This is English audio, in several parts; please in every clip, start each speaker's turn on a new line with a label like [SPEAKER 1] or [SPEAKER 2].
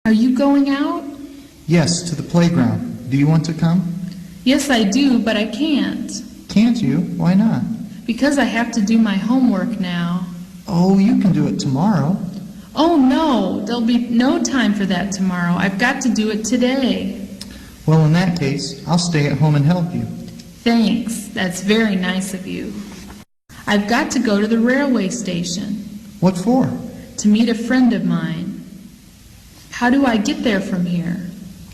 [SPEAKER 1] Are you going out?
[SPEAKER 2] Yes, to the playground. Do you want to come?
[SPEAKER 1] Yes, I do, but I can't.
[SPEAKER 2] Can't you? Why not?
[SPEAKER 1] Because I have to do my homework now.
[SPEAKER 2] Oh, you can do it tomorrow.
[SPEAKER 1] Oh, no, there'll be no time for that tomorrow. I've got to do it today.
[SPEAKER 2] Well, in that case, I'll stay at home and help you.
[SPEAKER 1] Thanks, that's very nice of you. I've got to go to the railway station.
[SPEAKER 2] What for?
[SPEAKER 1] To meet a friend of mine. How do I get there from here?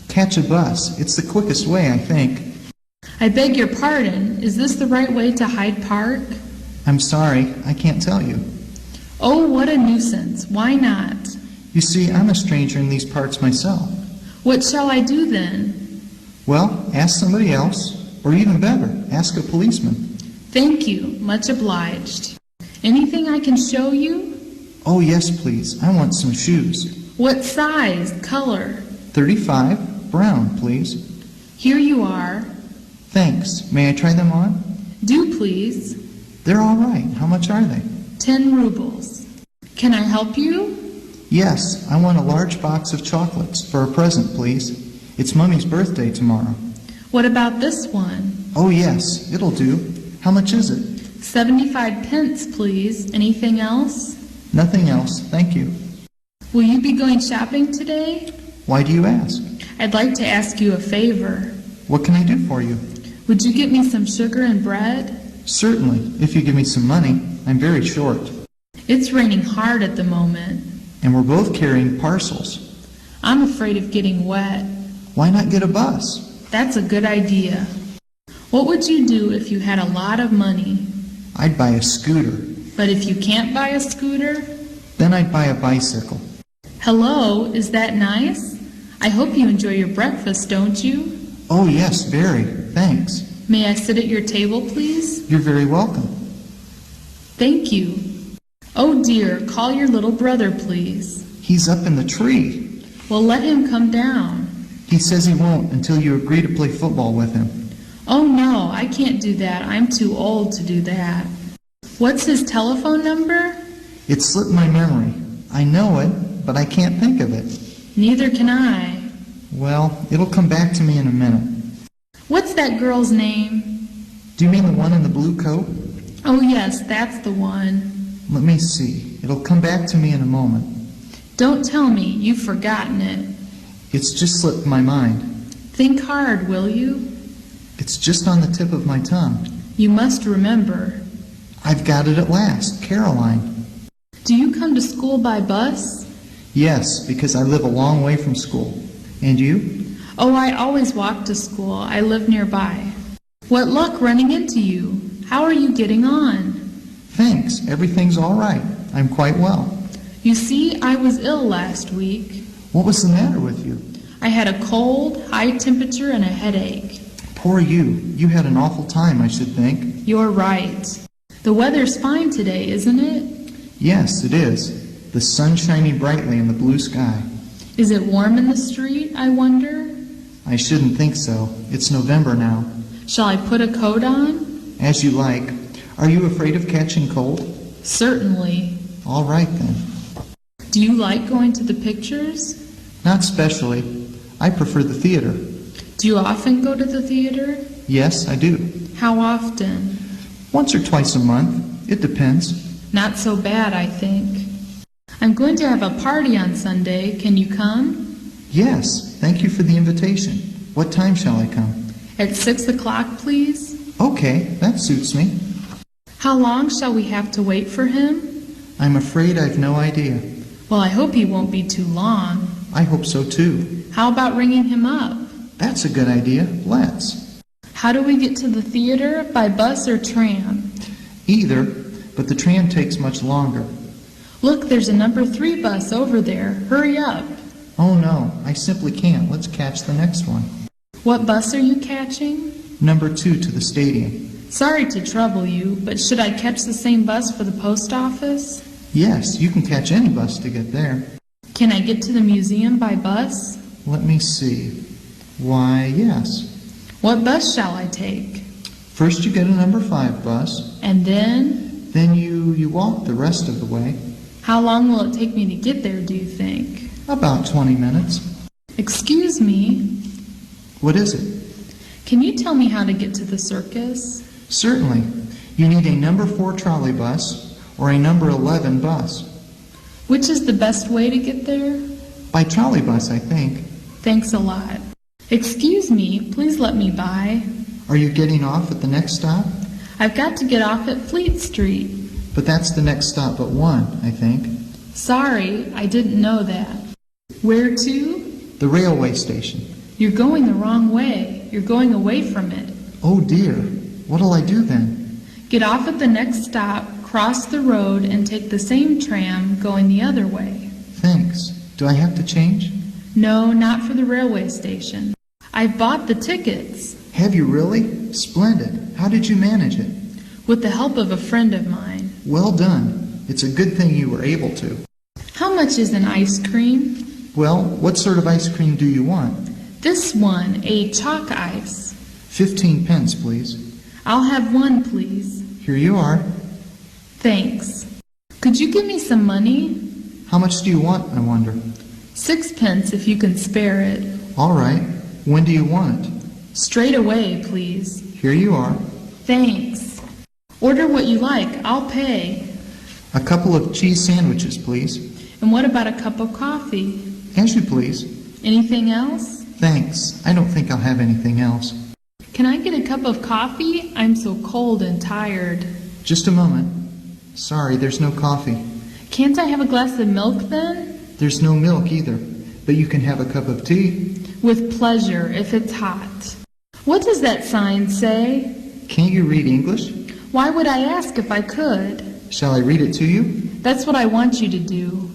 [SPEAKER 2] Catch a bus. It's the quickest way, I think.
[SPEAKER 1] I beg your pardon, is this the right way to Hyde Park?
[SPEAKER 2] I'm sorry, I can't tell you.
[SPEAKER 1] Oh, what a nuisance. Why not?
[SPEAKER 2] You see, I'm a stranger in these parts myself.
[SPEAKER 1] What shall I do then?
[SPEAKER 2] Well, ask somebody else, or even better, ask a policeman.
[SPEAKER 1] Thank you, much obliged. Anything I can show you?
[SPEAKER 2] Oh, yes, please. I want some shoes.
[SPEAKER 1] What size, color?
[SPEAKER 2] 35, brown, please.
[SPEAKER 1] Here you are.
[SPEAKER 2] Thanks. May I try them on?
[SPEAKER 1] Do please.
[SPEAKER 2] They're all right. How much are they?
[SPEAKER 1] 10 rubles. Can I help you?
[SPEAKER 2] Yes, I want a large box of chocolates for a present, please. It's Mummy's birthday tomorrow.
[SPEAKER 1] What about this one?
[SPEAKER 2] Oh, yes, it'll do. How much is it?
[SPEAKER 1] 75 pence, please. Anything else?
[SPEAKER 2] Nothing else, thank you.
[SPEAKER 1] Will you be going shopping today?
[SPEAKER 2] Why do you ask?
[SPEAKER 1] I'd like to ask you a favor.
[SPEAKER 2] What can I do for you?
[SPEAKER 1] Would you get me some sugar and bread?
[SPEAKER 2] Certainly, if you give me some money. I'm very short.
[SPEAKER 1] It's raining hard at the moment.
[SPEAKER 2] And we're both carrying parcels.
[SPEAKER 1] I'm afraid of getting wet.
[SPEAKER 2] Why not get a bus?
[SPEAKER 1] That's a good idea. What would you do if you had a lot of money?
[SPEAKER 2] I'd buy a scooter.
[SPEAKER 1] But if you can't buy a scooter?
[SPEAKER 2] Then I'd buy a bicycle.
[SPEAKER 1] Hello, is that nice? I hope you enjoy your breakfast, don't you?
[SPEAKER 2] Oh, yes, very. Thanks.
[SPEAKER 1] May I sit at your table, please?
[SPEAKER 2] You're very welcome.
[SPEAKER 1] Thank you. Oh dear, call your little brother, please.
[SPEAKER 2] He's up in the tree.
[SPEAKER 1] Well, let him come down.
[SPEAKER 2] He says he won't until you agree to play football with him.
[SPEAKER 1] Oh no, I can't do that. I'm too old to do that. What's his telephone number?
[SPEAKER 2] It slipped my memory. I know it, but I can't think of it.
[SPEAKER 1] Neither can I.
[SPEAKER 2] Well, it'll come back to me in a minute.
[SPEAKER 1] What's that girl's name?
[SPEAKER 2] Do you mean the one in the blue coat?
[SPEAKER 1] Oh yes, that's the one.
[SPEAKER 2] Let me see. It'll come back to me in a moment.
[SPEAKER 1] Don't tell me, you've forgotten it.
[SPEAKER 2] It's just slipped my mind.
[SPEAKER 1] Think hard, will you?
[SPEAKER 2] It's just on the tip of my tongue.
[SPEAKER 1] You must remember.
[SPEAKER 2] I've got it at last. Caroline.
[SPEAKER 1] Do you come to school by bus?
[SPEAKER 2] Yes, because I live a long way from school. And you?
[SPEAKER 1] Oh, I always walk to school. I live nearby. What luck running into you. How are you getting on?
[SPEAKER 2] Thanks. Everything's all right. I'm quite well.
[SPEAKER 1] You see, I was ill last week.
[SPEAKER 2] What was the matter with you?
[SPEAKER 1] I had a cold, high temperature, and a headache.
[SPEAKER 2] Poor you. You had an awful time, I should think.
[SPEAKER 1] You're right. The weather's fine today, isn't it?
[SPEAKER 2] Yes, it is. The sun shining brightly in the blue sky.
[SPEAKER 1] Is it warm in the street, I wonder?
[SPEAKER 2] I shouldn't think so. It's November now.
[SPEAKER 1] Shall I put a coat on?
[SPEAKER 2] As you like. Are you afraid of catching cold?
[SPEAKER 1] Certainly.
[SPEAKER 2] All right, then.
[SPEAKER 1] Do you like going to the pictures?
[SPEAKER 2] Not specially. I prefer the theater.
[SPEAKER 1] Do you often go to the theater?
[SPEAKER 2] Yes, I do.
[SPEAKER 1] How often?
[SPEAKER 2] Once or twice a month. It depends.
[SPEAKER 1] Not so bad, I think. I'm going to have a party on Sunday. Can you come?
[SPEAKER 2] Yes, thank you for the invitation. What time shall I come?
[SPEAKER 1] At 6 o'clock, please.
[SPEAKER 2] Okay, that suits me.
[SPEAKER 1] How long shall we have to wait for him?
[SPEAKER 2] I'm afraid I've no idea.
[SPEAKER 1] Well, I hope he won't be too long.
[SPEAKER 2] I hope so too.
[SPEAKER 1] How about ringing him up?
[SPEAKER 2] That's a good idea. Let's.
[SPEAKER 1] How do we get to the theater? By bus or tram?
[SPEAKER 2] Either, but the tram takes much longer.
[SPEAKER 1] Look, there's a number 3 bus over there. Hurry up.
[SPEAKER 2] Oh no, I simply can't. Let's catch the next one.
[SPEAKER 1] What bus are you catching?
[SPEAKER 2] Number 2 to the stadium.
[SPEAKER 1] Sorry to trouble you, but should I catch the same bus for the post office?
[SPEAKER 2] Yes, you can catch any bus to get there.
[SPEAKER 1] Can I get to the museum by bus?
[SPEAKER 2] Let me see. Why, yes.
[SPEAKER 1] What bus shall I take?
[SPEAKER 2] First you get a number 5 bus.
[SPEAKER 1] And then
[SPEAKER 2] you walk the rest of the way.
[SPEAKER 1] How long will it take me to get there, do you think?
[SPEAKER 2] About 20 minutes.
[SPEAKER 1] Excuse me,
[SPEAKER 2] What is it?
[SPEAKER 1] can you tell me how to get to the circus?
[SPEAKER 2] Certainly. You need a number 4 trolley bus or a number 11 bus.
[SPEAKER 1] Which is the best way to get there?
[SPEAKER 2] By trolley bus, I think.
[SPEAKER 1] Thanks a lot. Excuse me, please let me by.
[SPEAKER 2] Are you getting off at the next stop?
[SPEAKER 1] I've got to get off at Fleet Street.
[SPEAKER 2] But that's the next stop but one, I think.
[SPEAKER 1] Sorry, I didn't know that. Where to?
[SPEAKER 2] The railway station.
[SPEAKER 1] You're going the wrong way. You're going away from it.
[SPEAKER 2] Oh dear. What'll I do then?
[SPEAKER 1] Get off at the next stop, cross the road, and take the same tram going the other way.
[SPEAKER 2] Thanks. Do I have to change?
[SPEAKER 1] No, not for the railway station. I've bought the tickets.
[SPEAKER 2] Have you really? Splendid. How did you manage it?
[SPEAKER 1] With the help of a friend of mine.
[SPEAKER 2] Well done. It's a good thing you were able to.
[SPEAKER 1] How much is an ice cream?
[SPEAKER 2] Well, what sort of ice cream do you want?
[SPEAKER 1] This one, a chalk ice.
[SPEAKER 2] 15 pence, please.
[SPEAKER 1] I'll have one, please.
[SPEAKER 2] Here you are.
[SPEAKER 1] Thanks. Could you give me some money?
[SPEAKER 2] How much do you want, I wonder?
[SPEAKER 1] 6 pence if you can spare it.
[SPEAKER 2] All right. When do you want it?
[SPEAKER 1] Straight away, please.
[SPEAKER 2] Here you are.
[SPEAKER 1] Thanks. Order what you like. I'll pay.
[SPEAKER 2] A couple of cheese sandwiches, please.
[SPEAKER 1] And what about a cup of coffee?
[SPEAKER 2] As you please.
[SPEAKER 1] Anything else?
[SPEAKER 2] Thanks. I don't think I'll have anything else.
[SPEAKER 1] Can I get a cup of coffee? I'm so cold and tired.
[SPEAKER 2] Just a moment. Sorry, there's no coffee.
[SPEAKER 1] Can't I have a glass of milk then?
[SPEAKER 2] There's no milk either, but you can have a cup of tea.
[SPEAKER 1] With pleasure, if it's hot. What does that sign say?
[SPEAKER 2] Can't you read English?
[SPEAKER 1] Why would I ask if I could?
[SPEAKER 2] Shall I read it to you?
[SPEAKER 1] That's what I want you to do.